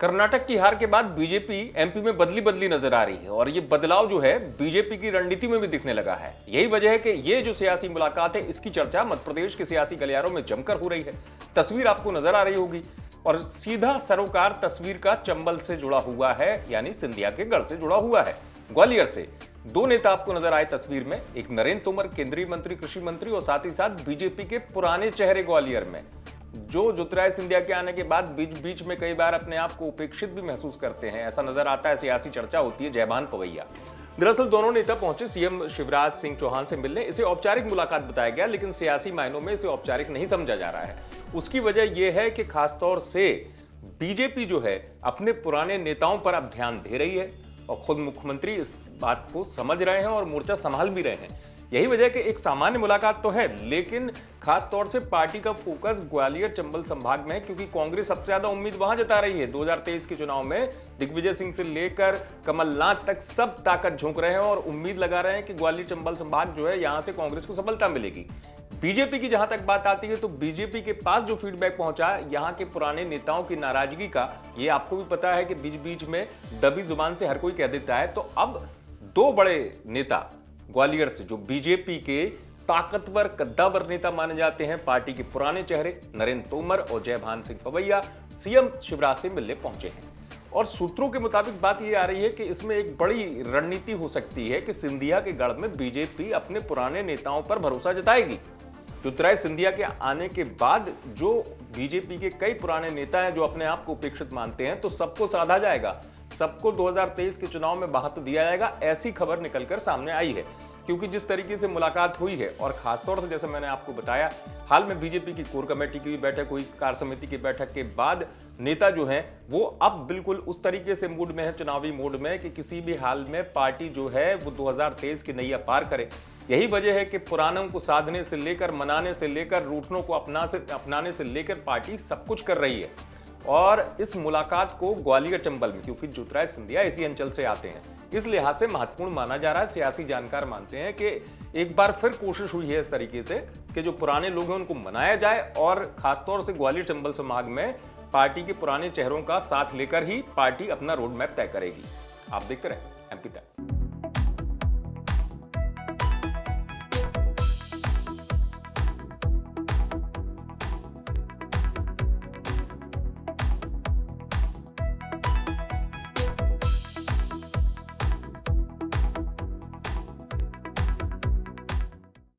कर्नाटक की हार के बाद बीजेपी एमपी में बदली बदली नजर आ रही है और ये बदलाव जो है बीजेपी की रणनीति में भी दिखने लगा है। यही वजह है कि ये जो सियासी मुलाकात है इसकी चर्चा मध्य प्रदेश के सियासी गलियारों में जमकर हो रही है। तस्वीर आपको नजर आ रही होगी और सीधा सरोकार तस्वीर का चंबल से जुड़ा हुआ है, यानी सिंधिया के गढ़ से जुड़ा हुआ है। ग्वालियर से दो नेता आपको नजर आए तस्वीर में, एक नरेंद्र तोमर केंद्रीय मंत्री, कृषि मंत्री, और साथ ही साथ बीजेपी के पुराने चेहरे ग्वालियर में, जो ज्योतिरादित्य सिंधिया के आने के बाद बीच बीच में कई बार अपने आप को उपेक्षित भी महसूस करते हैं, ऐसा नजर आता है। सियासी चर्चा होती है जयभान पवैया। दरअसल दोनों नेता पहुंचे सीएम शिवराज सिंह चौहान से मिलने। इसे औपचारिक मुलाकात बताया गया, लेकिन सियासी मायनों में इसे औपचारिक नहीं समझा जा रहा है। उसकी वजह यह है कि खासतौर से बीजेपी जो है अपने पुराने नेताओं पर अब ध्यान दे रही है और खुद मुख्यमंत्री इस बात को समझ रहे हैं और मोर्चा संभाल भी रहे हैं। यही वजह कि एक सामान्य मुलाकात तो है, लेकिन खास तौर से पार्टी का फोकस ग्वालियर चंबल संभाग में है, क्योंकि कांग्रेस सबसे ज्यादा उम्मीद वहां जता रही है। 2023 के चुनाव में दिग्विजय सिंह से लेकर कमलनाथ तक सब ताकत झोंक रहे हैं और उम्मीद लगा रहे हैं कि ग्वालियर चंबल संभाग जो है यहां से कांग्रेस को सफलता मिलेगी। बीजेपी की जहां तक बात आती है तो बीजेपी के पास जो फीडबैक पहुंचा यहां के पुराने नेताओं की नाराजगी का, ये आपको भी पता है कि बीच बीच में दबी जुबान से हर कोई कह देता है। तो अब दो बड़े नेता ग्वालियर से, जो बीजेपी के ताकतवर कद्दावर नेता माने जाते हैं, पार्टी के पुराने चेहरे नरेंद्र तोमर और जयभान सिंह पवैया, सीएम शिवराज से मिलने पहुंचे हैं। और सूत्रों के मुताबिक बात यह आ रही है कि इसमें एक बड़ी रणनीति हो सकती है कि सिंधिया के गढ़ में बीजेपी अपने पुराने नेताओं पर भरोसा जताएगी। ज्योतिरादित्य सिंधिया के आने के बाद जो बीजेपी के कई पुराने नेता हैं जो अपने आप को उपेक्षित मानते हैं, तो सबको साधा जाएगा, सबको 2023 के चुनाव में महत्व दिया जाएगा, ऐसी खबर निकलकर सामने आई है। क्योंकि जिस तरीके से मुलाकात हुई है और खासतौर से जैसे मैंने आपको बताया, हाल में बीजेपी की कोर कमेटी की भी बैठक हुई, कार्य समिति की बैठक के बाद नेता जो हैं वो अब बिल्कुल उस तरीके से मूड में है, चुनावी मूड में, कि किसी भी हाल में पार्टी जो है वो 2023 की नैया पार करे। यही वजह है कि पुरानों को साधने से लेकर, मनाने से लेकर, रूठनों को अपनाने से लेकर पार्टी सब कुछ कर रही है। और इस मुलाकात को ग्वालियर चंबल में, क्योंकि ज्योतिरादित्य सिंधिया इसी अंचल से आते हैं, इस लिहाज से महत्वपूर्ण माना जा रहा है। सियासी जानकार मानते हैं कि एक बार फिर कोशिश हुई है इस तरीके से कि जो पुराने लोग हैं उनको मनाया जाए और खासतौर से ग्वालियर चंबल संभाग में पार्टी के पुराने चेहरों का साथ लेकर ही पार्टी अपना रोड मैप तय करेगी। आप देखते रहें एमपी तक।